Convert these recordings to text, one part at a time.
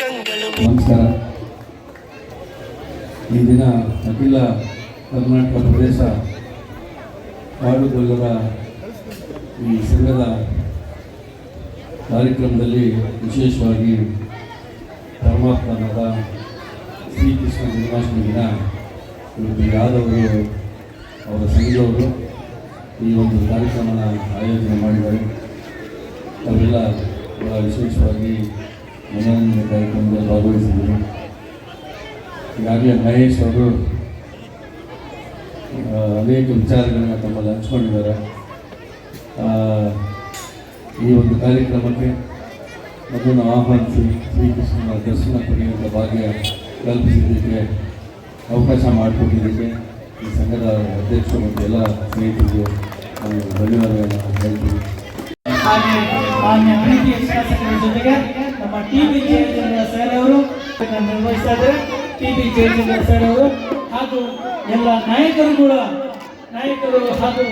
ನಮಸ್ಕಾರ. ಈ ದಿನ ಅಖಿಲ ಕರ್ನಾಟಕ ಪ್ರದೇಶ ಕಾಡುಗೊಲ್ಲರ ಈ ಸಂಘದ ಕಾರ್ಯಕ್ರಮದಲ್ಲಿ ವಿಶೇಷವಾಗಿ ಪರಮಾತ್ಮನಾದ ಶ್ರೀಕೃಷ್ಣ ಜನ್ಮಾಷ್ಟಮಿ ದಿನ ಇವತ್ತು ಯಾದವರು ಅವರ ಸಂಘದವರು ಈ ಒಂದು ಕಾರ್ಯಕ್ರಮನ ಆಯೋಜನೆ ಮಾಡಿದ್ದಾರೆ. ಅವೆಲ್ಲ ಬಹಳ ವಿಶೇಷವಾಗಿ ಮನೋರಂಜನೆ ಕಾರ್ಯಕ್ರಮದಲ್ಲಿ ಭಾಗವಹಿಸಿದರು. ಈಗಾಗಲೇ ಮಹೇಶ್ ಅವರು ಅನೇಕ ವಿಚಾರಗಳನ್ನ ತಮ್ಮಲ್ಲಿ ಹಂಚ್ಕೊಂಡಿದ್ದಾರೆ. ಈ ಒಂದು ಕಾರ್ಯಕ್ರಮಕ್ಕೆ ನಮ್ಮನ್ನು ಆಹ್ವಾನಿಸಿ ಶ್ರೀಕೃಷ್ಣನ ದರ್ಶನ ಪಡೆಯುವಂಥ ಭಾಗ್ಯ ಕಲ್ಪಿಸಿದ್ದಕ್ಕೆ, ಅವಕಾಶ ಮಾಡಿಕೊಟ್ಟಿದ್ದಕ್ಕೆ ಈ ಸಂಘದ ಅಧ್ಯಕ್ಷರು ಮತ್ತು ಎಲ್ಲ ಸ್ನೇಹಿತರಿಗೆ ನಾನು ಧನ್ಯವಾದಗಳನ್ನು ಹೇಳ್ತೀನಿ. ಮಾನ್ಯ ಪ್ರೀತಿಯ ಶಾಸಕರ ಜೊತೆಗೆ ನಮ್ಮ ಟಿ.ಬಿ. ಜಯಚಂದ್ರ ಸರ್ ಅವರು ನಿರ್ವಹಿಸ್ತಾ ಇದ್ದಾರೆ. ಟಿ.ಬಿ. ಜಯಚಂದ್ರ ಸರ್ ಅವರು ಹಾಗೂ ಎಲ್ಲ ನಾಯಕರು ಹಾಗೂ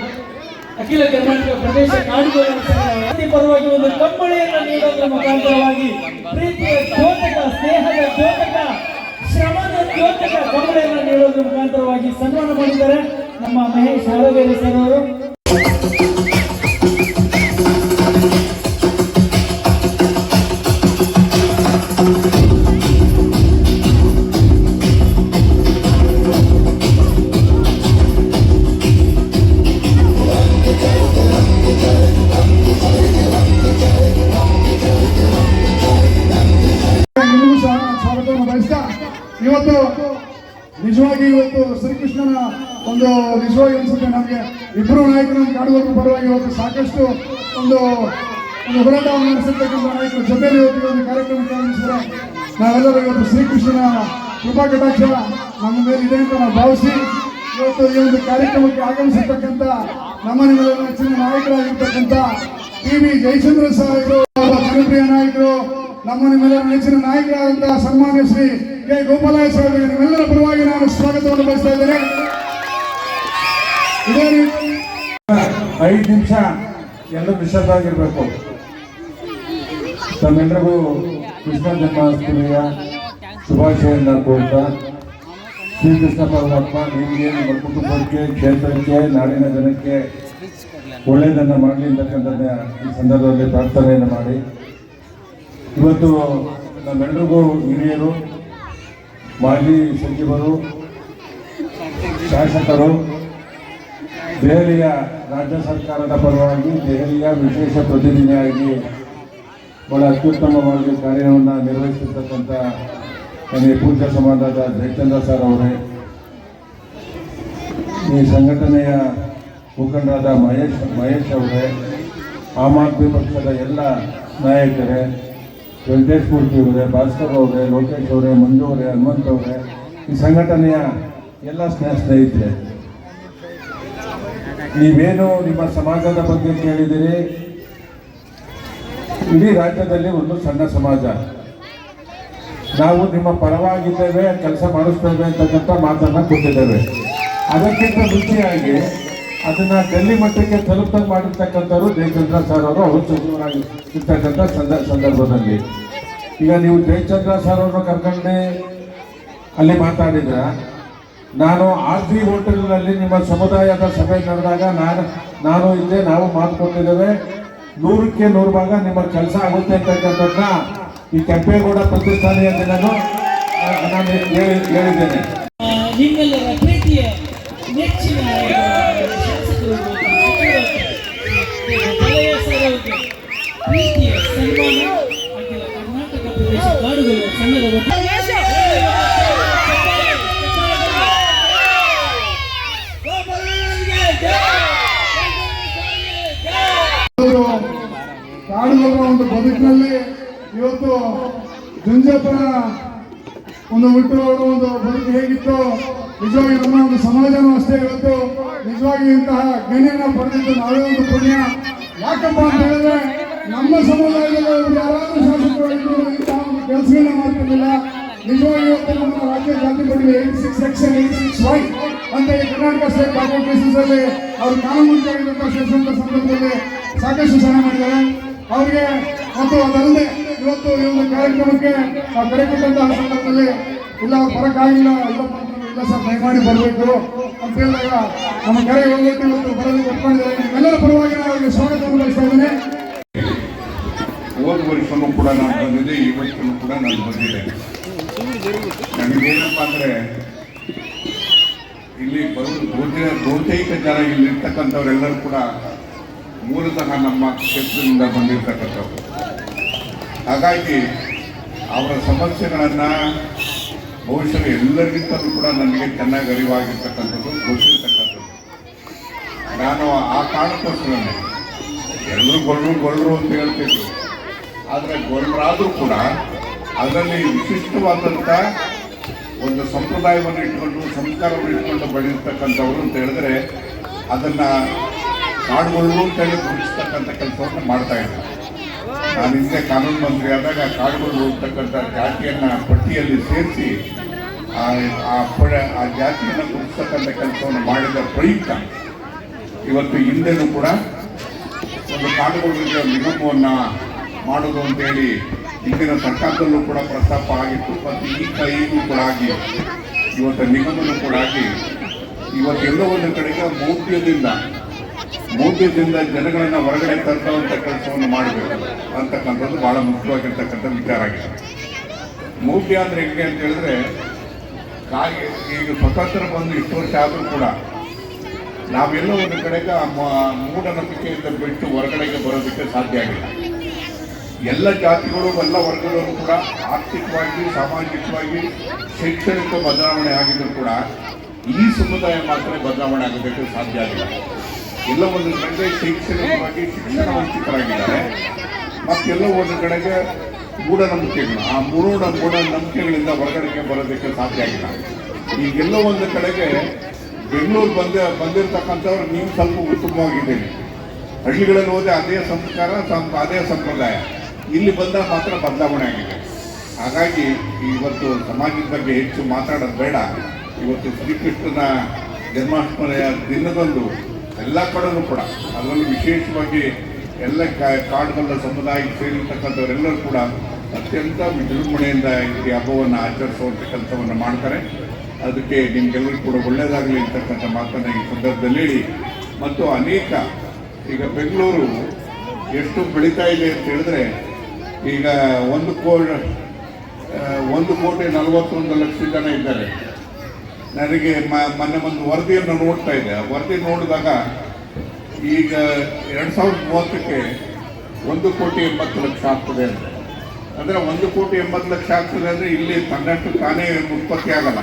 ಅಖಿಲ ಕರ್ನಾಟಕ ಪ್ರದೇಶ ಕಾಡುಗೊಲ್ಲರ ಸಂಘ ಪರವಾಗಿ ಒಂದು ಕಂಬಳಿಯನ್ನು ನೀಡೋದ್ರ ಮುಖಾಂತರವಾಗಿ ಪ್ರೀತಿಯ ದ್ಯೋತಕ, ಸ್ನೇಹದ ದ್ಯೋತಕ, ಶ್ರಮದ ದ್ಯೋತಕ ಕಂಬಳಿಯನ್ನು ನೀಡೋದ್ರ ಮುಖಾಂತರವಾಗಿ ಸನ್ಮಾನ ಮಾಡಿದ್ದಾರೆ ನಮ್ಮ ಮಹೇಶ್ ಹಾಲವೇರಿ ಸರ್ ಅವರು. ಇವತ್ತು ನಿಜವಾಗಿ ಶ್ರೀಕೃಷ್ಣನ ಒಂದು ನಿಜವಾಗಿ ಅನ್ಸುತ್ತೆ ನಮಗೆ. ಇಬ್ಬರು ನಾಯಕರು ಕಾಡುಗೊಲ್ಲರ ಪರವಾಗಿ ಇವತ್ತು ಸಾಕಷ್ಟು ಒಂದು ಹೋರಾಟವನ್ನು ನಡೆಸಿರ್ತಕ್ಕಂಥ ನಾಯಕರ ಜೊತೆಯಲ್ಲಿ ಇವತ್ತು ಒಂದು ಕಾರ್ಯಕ್ರಮಕ್ಕೆ ಆಗಮಿಸಿದರೆ ನಾವೆಲ್ಲರೂ ಇವತ್ತು ಶ್ರೀಕೃಷ್ಣನ ಕೃಪಾ ಕಟಾಕ್ಷ ನಮ್ಮ ಮೇಲೆ ಇದೆ ಅಂತ ನಾವು ಭಾವಿಸಿ ಇವತ್ತು ಈ ಒಂದು ಕಾರ್ಯಕ್ರಮಕ್ಕೆ ಆಗಮಿಸಿರ್ತಕ್ಕಂಥ ನಮ್ಮ ನಿಮ್ಮೆಲ್ಲರ ನೆಚ್ಚಿನ ನಾಯಕರಾಗಿರ್ತಕ್ಕಂಥ ಟಿ.ಬಿ. ಜಯಚಂದ್ರ ಸಾಹೇಬರು, ಜನಪ್ರಿಯ ನಾಯಕರು, ನಮ್ಮ ನಿಮ್ಮೆಲ್ಲರ ನೆಚ್ಚಿನ ನಾಯಕರಾದಂತಹ ಸನ್ಮಾನ್ಯ ಶ್ರೀ ಕೆ. ಗೋಪಾಲಯ್ಯ ಸಾಹೇಬರಿಗೆ ನಿಮ್ಮೆಲ್ಲರ ಪರವಾಗಿ ನಾನು ಸ್ವಾಗತವನ್ನು ಬಯಸ್ತಾ ಇದ್ದೇನೆ. ಇದೇ ರೀತಿ 5 ನಿಮಿಷ ಎಲ್ಲರೂ ನಿಶ್ಶಬ್ದವಾಗಿರಬೇಕು. ತಮ್ಮೆಲ್ಲರಿಗೂ ಕೃಷ್ಣ ಜನ್ಮಾಷ್ಟಮಿಯ ಶುಭಾಶಯವನ್ನು ಕೋರ್ತಾ, ಶ್ರೀಕೃಷ್ಣ ಪರಮಾತ್ಮ ನಿಮಗೆ, ನಿಮ್ಮ ಕುಟುಂಬಕ್ಕೆ, ಕ್ಷೇತ್ರಕ್ಕೆ, ನಾಡಿನ ಜನಕ್ಕೆ ಒಳ್ಳೆಯದನ್ನು ಮಾಡಲಿ ಅಂತಕ್ಕಂಥ ಈ ಸಂದರ್ಭದಲ್ಲಿ ಪ್ರಾರ್ಥನೆಯನ್ನು ಮಾಡಿ, ಇವತ್ತು ನಮ್ಮೆಲ್ಲರಿಗೂ ಹಿರಿಯರು, ಮಾಜಿ ಸಚಿವರು, ಶಾಸಕರು, ದೆಹಲಿಯ ರಾಜ್ಯ ಸರ್ಕಾರದ ಪರವಾಗಿ ದೆಹಲಿಯ ವಿಶೇಷ ಪ್ರತಿನಿಧಿಯಾಗಿ ಬಹಳ ಅತ್ಯುತ್ತಮವಾಗಿ ಕಾರ್ಯವನ್ನು ನಿರ್ವಹಿಸಿರ್ತಕ್ಕಂಥ ನನಗೆ ಪೂಜ್ಯ ಸಮಾಜದ ಜಯಚಂದ್ರ ಸರ್ ಅವರೇ, ಈ ಸಂಘಟನೆಯ ಮುಖಂಡರಾದ ಮಹೇಶ್ ಅವರೇ, ಆಮ್ ಆದ್ಮಿ ಪಕ್ಷದ ಎಲ್ಲ ನಾಯಕರೇ, ವೆಂಕಟೇಶ್ ಮೂರ್ತಿ ಅವರೇ, ಭಾಸ್ಕರ್ ಅವರೇ, ಲೋಕೇಶ್ ಅವರೇ, ಮಂಜು ಅವರೇ, ಹನುಮಂತ್ ಅವರೇ, ಈ ಸಂಘಟನೆಯ ಎಲ್ಲ ಸ್ನೇಹಿತರೆ, ನೀವೇನು ನಿಮ್ಮ ಸಮಾಜದ ಬಗ್ಗೆ ಕೇಳಿದಿರಿ, ಇಡೀ ರಾಜ್ಯದಲ್ಲಿ ಒಂದು ಸಣ್ಣ ಸಮಾಜ, ನಾವು ನಿಮ್ಮ ಪರವಾಗಿದ್ದೇವೆ, ಕೆಲಸ ಮಾಡಿಸ್ತೇವೆ ಅಂತಕ್ಕಂಥ ಮಾತನ್ನು ಕೊಟ್ಟಿದ್ದೇವೆ. ಅದಕ್ಕಿಂತ ಮುಂಚೆಯಾಗಿ ಅದನ್ನು ಡೆಲ್ಲಿ ಮಟ್ಟಕ್ಕೆ ತಲುಪಂಗೆ ಮಾಡಿರ್ತಕ್ಕಂಥವ್ರು ಜಯಚಂದ್ರ ಸರ್ ಅವರು ಸಚಿವರಾಗಿ ಇರ್ತಕ್ಕಂಥ ಸಂದರ್ಭದಲ್ಲಿ. ಈಗ ನೀವು ಜಯಚಂದ್ರ ಸರ್ ಅವ್ರನ್ನ ಕರ್ಕೊಂಡು ಅಲ್ಲಿ ಮಾತಾಡಿದ್ರ, ನಾನು RG ಹೋಟೆಲ್ನಲ್ಲಿ ನಿಮ್ಮ ಸಮುದಾಯದ ಸಭೆ ನಡೆದಾಗ ನಾನು ಇಲ್ಲೇ ನಾವು ಮಾತು ಕೊಟ್ಟಿದ್ದೇವೆ, 100ಕ್ಕೆ 100 ಭಾಗ ನಿಮ್ಮ ಕೆಲಸ ಆಗುತ್ತೆ ಅಂತಕ್ಕಂಥದ್ದನ್ನ ಈ ಕೆಂಪೇಗೌಡ ಪ್ರತಿಷ್ಠಾನೆಯ ದಿನನೂ ನಾನು ಹೇಳಿದ್ದೇನೆ. ನಿಮ್ಮೆಲ್ಲರ ಪ್ರೀತಿಯ ನೆಚ್ಚಿನ ಪ್ರೀತಿಯ ಸನ್ಮಾನ ಅಖಿಲ ಕರ್ನಾಟಕ ಪ್ರದೇಶ ಕಾಡುಗೊಲ್ಲರ ಸಂಘದ ಕಾಡುಗೊಲ್ಲರ ಒಂದು ಬದುಕಿನಲ್ಲಿ ಇವತ್ತು ಜಂಜಾಪುರ ಒಂದು ಹುಟ್ಟುವವರು ಒಂದು ಬದುಕು ಹೇಗಿತ್ತು, ನಿಜವಾಗಿ ನಮ್ಮ ಒಂದು ಸಮಾಜನೂ ಅಷ್ಟೇ ಇವತ್ತು ನಿಜವಾಗಿ ಇಂತಹ ಗಣ್ಯನ ಪಡೆದಿದ್ದು ನಾವೇ ಒಂದು ಪುಣ್ಯ. ಯಾಕಪ್ಪ ಅಂತ ಹೇಳಿದ್ರೆ ನಮ್ಮ ಸಮುದಾಯದಲ್ಲಿ ಯಾರಾದ್ರೂ ಶಾಸಕರಾಗಿದ್ದು ಇಂತಹ ಒಂದು ಕೆಲಸಗಳನ್ನ ಮಾಡ್ತಿರ್ಲಿಲ್ಲ. ನಿಜವಾಗಿ ಇವತ್ತು ನಮ್ಮ ರಾಜ್ಯ ಜಾತಿ ಪಡೆದ 86 ಸೆಕ್ಷನ್ 86Y ಅಂತ ಈ ಕರ್ನಾಟಕ ಸ್ಟೇಟ್ ಕಾರ್ಪೊರೇಟ್ ಕೇಸಸ್ ಅಲ್ಲಿ ಅವರು ಕಾನೂನು ಮಂತ್ರಿಯಾಗಿದ್ದಂತಹ ಸಂದರ್ಭದಲ್ಲಿ ಸಾಕಷ್ಟು ಸಹಾಯ ಮಾಡಿದ್ದಾರೆ ಅವರಿಗೆ. ಮತ್ತು ಅದಲ್ಲದೆ ಇವತ್ತು ಈ ಒಂದು ಕಾರ್ಯಕ್ರಮಕ್ಕೆ ಕರೆ ಕೊಟ್ಟಂತಹ ಸಂದರ್ಭದಲ್ಲಿ ಇಲ್ಲ ಬರೋಕ್ಕಾಗಿಲ್ಲ ಇಲ್ಲ ಸರ್ ದಯಮಾಡಿ ಬರಬೇಕು ಅಂತ ಹೇಳಿದಾಗ ನಮ್ಮ ಕರೆ ಹೋಗ್ಬಿಟ್ಟು ಇವತ್ತು ಬರೋದಕ್ಕೆ ಒಪ್ಕೊಂಡಿದ್ದಾರೆ. ನಿಮ್ಮೆಲ್ಲರ ಪರವಾಗಿ ನಾನು ಅವರಿಗೆ ಸ್ವಾಗತವನ್ನು ಬಯಸ್ತಾ ಇದ್ದೇನೆ. ಹೋದ ವರ್ಷನೂ ಕೂಡ ನಾನು ಬಂದಿದ್ದೆ, ಈ ವರ್ಷನೂ ಕೂಡ ನಾನು ಬಂದಿದ್ದೆ. ನನಗೇನಪ್ಪ ಅಂದರೆ ಇಲ್ಲಿ ಬಹುತೇಕ ಜನ ಇಲ್ಲಿ ಇರ್ತಕ್ಕಂಥವರೆಲ್ಲರೂ ಕೂಡ ಮೂಲತಃ ನಮ್ಮ ಕ್ಷೇತ್ರದಿಂದ ಬಂದಿರತಕ್ಕಂಥವ್ರು. ಹಾಗಾಗಿ ಅವರ ಸಮಸ್ಯೆಗಳನ್ನು ಬಹುಶಃ ಎಲ್ಲರಿಗಿಂತಲೂ ಕೂಡ ನನಗೆ ಚೆನ್ನಾಗಿ ಅರಿವಾಗಿರ್ತಕ್ಕಂಥದ್ದು, ಗೊತ್ತಿರ್ತಕ್ಕಂಥದ್ದು. ನಾನು ಆ ಕಾರಣಕ್ಕೋಸ್ಕರನೇ ಎಲ್ಲರೂ ಗೊಳ್ಳರು ಅಂತ ಹೇಳ್ತಿದ್ರು. ಆದರೆ ಗೊಳ್ಳರಾದರೂ ಕೂಡ ಅದರಲ್ಲಿ ವಿಶಿಷ್ಟವಾದಂಥ ಒಂದು ಸಂಪ್ರದಾಯವನ್ನು ಇಟ್ಕೊಂಡು ಸಂಸ್ಕಾರವನ್ನು ಇಟ್ಕೊಂಡು ಬೆಳೆದಿರ್ತಕ್ಕಂಥವ್ರು ಅಂತ ಹೇಳಿದ್ರೆ ಅದನ್ನು ಕಾಡುಗೊಳ್ಳು ಅಂತೇಳಿ ಗುರುತಿಸ್ತಕ್ಕಂಥ ಕೆಲಸವನ್ನು ಮಾಡ್ತಾ ಇದ್ದಾರೆ. ನಾನು ಹಿಂದೆ ಕಾನೂನು ಮಂತ್ರಿ ಆದಾಗ ಕಾಡುಗೊಳ್ಳು ಅಂತಕ್ಕಂಥ ಜಾತಿಯನ್ನು ಪಟ್ಟಿಯಲ್ಲಿ ಸೇರಿಸಿ ಆ ಜಾತಿಯನ್ನು ಗುರುತಿಸ್ತಕ್ಕಂಥ ಕೆಲಸವನ್ನು ಮಾಡಿದ ಪ್ರಯುಕ್ತ ಇವತ್ತು ಹಿಂದೆನೂ ಕೂಡ ಒಂದು ಕಾಡುಗೊಳ್ಳುವಿಕೆ ನಿಗಮವನ್ನು ಮಾಡೋದು ಅಂತೇಳಿ ಹಿಂದಿನ ಸರ್ಕಾರದಲ್ಲೂ ಕೂಡ ಪ್ರಸ್ತಾಪ ಆಗಿತ್ತು. ಮತ್ತು ಈಗೂ ಕೂಡ ಆಗಿ ಇವತ್ತು ನಿಗಮನೂ ಕೂಡ ಆಗಿ ಇವತ್ತೆಲ್ಲೋ ಒಂದು ಕಡೆಗೆ ಮೌಢ್ಯದಿಂದ ಜನಗಳನ್ನು ಹೊರಗಡೆ ತರುವಂಥ ಕೆಲಸವನ್ನು ಮಾಡಬೇಕು ಅಂತಕ್ಕಂಥದ್ದು ಭಾಳ ಮುಖ್ಯವಾಗಿರ್ತಕ್ಕಂಥ ವಿಚಾರ ಆಗಿದೆ. ಮೌಢ್ಯ ಅಂದರೆ ಹೆಂಗೆ ಅಂತ ಹೇಳಿದ್ರೆ ಈಗ ಸ್ವತಂತ್ರ ಬಂದು ಇಷ್ಟು ವರ್ಷ ಆದರೂ ಕೂಡ ನಾವೆಲ್ಲೋ ಒಂದು ಕಡೆಗೆ ಮೂಢನಂಬಿಕೆಯಿಂದ ಬಿಟ್ಟು ಹೊರಗಡೆಗೆ ಬರೋದಕ್ಕೆ ಸಾಧ್ಯ ಆಗಿಲ್ಲ. ಎಲ್ಲ ಜಾತಿಗಳು ಎಲ್ಲ ವರ್ಗದವರು ಕೂಡ ಆರ್ಥಿಕವಾಗಿ ಸಾಮಾಜಿಕವಾಗಿ ಶೈಕ್ಷಣಿಕ ಬದಲಾವಣೆ ಆಗಿದ್ದರೂ ಕೂಡ ಈ ಸಮುದಾಯ ಮಾತ್ರ ಬದಲಾವಣೆ ಆಗೋದಕ್ಕೆ ಸಾಧ್ಯ ಆಗಿಲ್ಲ. ಎಲ್ಲ ಒಂದು ಕಡೆಗೆ ಶೈಕ್ಷಣಿಕವಾಗಿ ಶಿಕ್ಷಣ ವಂಚಿತರಾಗಿದ್ದಾರೆ. ಮತ್ತೆಲ್ಲ ಒಂದು ಕಡೆಗೆ ಮೂಢನಂಬಿಕೆಗಳು, ಆ ಮೂಢನಂಬಿಕೆಗಳಿಂದ ಹೊರಗಡೆಗೆ ಬರೋದಕ್ಕೆ ಸಾಧ್ಯ ಆಗಿಲ್ಲ. ಈಗೆಲ್ಲೋ ಒಂದು ಕಡೆಗೆ ಬೆಂಗಳೂರು ಬಂದಿರತಕ್ಕಂಥವ್ರು ನೀವು ಸ್ವಲ್ಪ ಉತ್ತಮವಾಗಿದ್ದೀರಿ. ಹಳ್ಳಿಗಳಲ್ಲಿ ಹೋದರೆ ಅದೇ ಸಂಸ್ಕಾರ ಅದೇ ಸಂಪ್ರದಾಯ, ಇಲ್ಲಿ ಬಂದಾಗ ಮಾತ್ರ ಬದಲಾವಣೆ ಆಗಿದೆ. ಹಾಗಾಗಿ ಇವತ್ತು ಸಮಾಜದ ಬಗ್ಗೆ ಹೆಚ್ಚು ಮಾತಾಡೋದು ಬೇಡ. ಇವತ್ತು ಶ್ರೀಕೃಷ್ಣನ ಜನ್ಮಾಷ್ಟಮಿಯ ದಿನದಂದು ಎಲ್ಲ ಕಡೆಯೂ ಕೂಡ ಅದರಲ್ಲೂ ವಿಶೇಷವಾಗಿ ಎಲ್ಲ ಕಾಡುಗಳ ಸಮುದಾಯಕ್ಕೆ ಸೇರಿರ್ತಕ್ಕಂಥವರೆಲ್ಲರೂ ಕೂಡ ಅತ್ಯಂತ ವಿಜೃಂಭಣೆಯಿಂದ ಈ ಹಬ್ಬವನ್ನು ಆಚರಿಸುವಂಥ ಕೆಲಸವನ್ನು ಮಾಡ್ತಾರೆ. ಅದಕ್ಕೆ ನಿಮಗೆಲ್ಲರೂ ಕೂಡ ಒಳ್ಳೆಯದಾಗಲಿ ಅಂತಕ್ಕಂಥ ಮಾತನ್ನು ಈ ಸಂದರ್ಭದಲ್ಲಿ ಹೇಳಿ, ಮತ್ತು ಅನೇಕ ಈಗ ಬೆಂಗಳೂರು ಎಷ್ಟು ಬೆಳೀತಾ ಇದೆ ಅಂತ ಹೇಳಿದ್ರೆ ಈಗ 1,41,00,000 ಜನ ಇದ್ದಾರೆ. ನನಗೆ ಮೊನ್ನೆ ಒಂದು ವರದಿಯನ್ನು ನೋಡ್ತಾ ಇದ್ದೆ. ಆ ವರದಿ ನೋಡಿದಾಗ ಈಗ 2030ಕ್ಕೆ 1,80,00,000 ಆಗ್ತದೆ ಅಂದರೆ 1,80,00,000 ಆಗ್ತದೆ ಅಂದರೆ ಇಲ್ಲಿ ತನ್ನಷ್ಟು ತಾನೇ ಉತ್ಪತ್ತಿ ಆಗಲ್ಲ.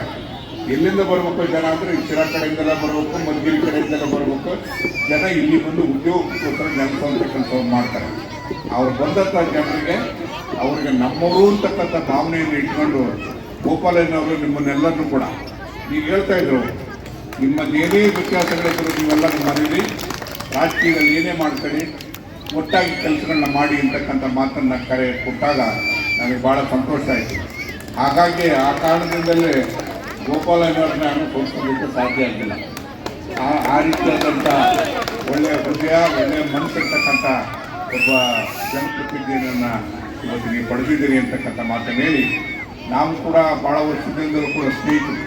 ಎಲ್ಲಿಂದ ಬರಬೇಕು ಜನ ಅಂದರೆ ಶಿರಾ ಕಡೆಯಿಂದೆಲ್ಲ ಬರಬೇಕು, ಮಧುಗಿರಿ ಕಡೆಯಿಂದೆಲ್ಲ ಬರಬೇಕು. ಜನ ಇಲ್ಲಿ ಬಂದು ಉದ್ಯೋಗಕ್ಕೋಸ್ಕರ ನೆಲೆಸುವಂಥ ಕೆಲಸವನ್ನು ಮಾಡ್ತಾರೆ. ಅವ್ರು ಬಂದಂಥ ಜನರಿಗೆ ಅವ್ರಿಗೆ ನಮ್ಮವರು ಅಂತಕ್ಕಂಥ ಭಾವನೆಯನ್ನು ಇಟ್ಕೊಂಡು ಗೋಪಾಲಯ್ಯನವರು ನಿಮ್ಮನ್ನೆಲ್ಲರೂ ಕೂಡ ಈಗ ಹೇಳ್ತಾ ಇದ್ರು, ನಿಮ್ಮದೇನೇ ವ್ಯತ್ಯಾಸಗಳಿದ್ರು ನೀವೆಲ್ಲ ಮರೀರಿ, ರಾಜಕೀಯದಲ್ಲಿ ಏನೇ ಮಾಡ್ಕೊಳ್ಳಿ, ಒಟ್ಟಾಗಿ ಕೆಲಸಗಳನ್ನ ಮಾಡಿ ಅಂತಕ್ಕಂಥ ಮಾತನ್ನು ಕರೆ ಕೊಟ್ಟಾಗ ನನಗೆ ಭಾಳ ಸಂತೋಷ ಆಯಿತು. ಹಾಗಾಗಿ ಆ ಕಾರಣದಿಂದಲೇ ಗೋಪಾಲಯ್ಯನವ್ರನ್ನ ಅನುಭವಿಸಲಿಕ್ಕೆ ಸಾಧ್ಯ ಆಗಿಲ್ಲ. ಆ ರೀತಿಯಾದಂಥ ಒಳ್ಳೆಯ ಹೃದಯ, ಒಳ್ಳೆಯ ಮನಸ್ಸಿರ್ತಕ್ಕಂಥ ಒಬ್ಬ ಜನಪ್ರತಿನಿಧಿಯನ್ನು ಇವತ್ತು ನೀವು ಪಡೆದಿದ್ದೀರಿ ಅಂತಕ್ಕಂಥ ಮಾತನ್ನು ಹೇಳಿ, ನಾವು ಕೂಡ ಭಾಳ ವರ್ಷದಿಂದಲೂ ಕೂಡ ಸ್ನೇಹಿತರು.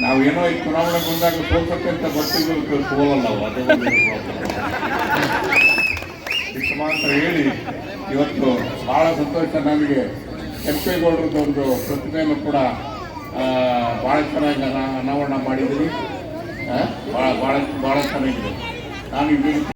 ನಾವೇನೋ ಈ ಚುನಾವಣೆ ಬಂದಾಗ ಸೋಲ್ಸಕ್ಕೆ ಅಂತ ಬರ್ತಿದ್ರು, ಸೋಲಲ್ಲ ನಾವು. ಅದೇ ಇಷ್ಟು ಮಾತ್ರ ಹೇಳಿ ಇವತ್ತು ಭಾಳ ಸಂತೋಷ. ನನಗೆ ಕೆಂಪೇಗೌಡರದ್ದು ಒಂದು ಪ್ರತಿಮೆಯನ್ನು ಕೂಡ ಭಾಳ ಚೆನ್ನಾಗಿ ಅನಾವರಣ ಮಾಡಿದ್ದೀರಿ. ಭಾಳ ಚೆನ್ನಾಗಿದೆ. ನಾನು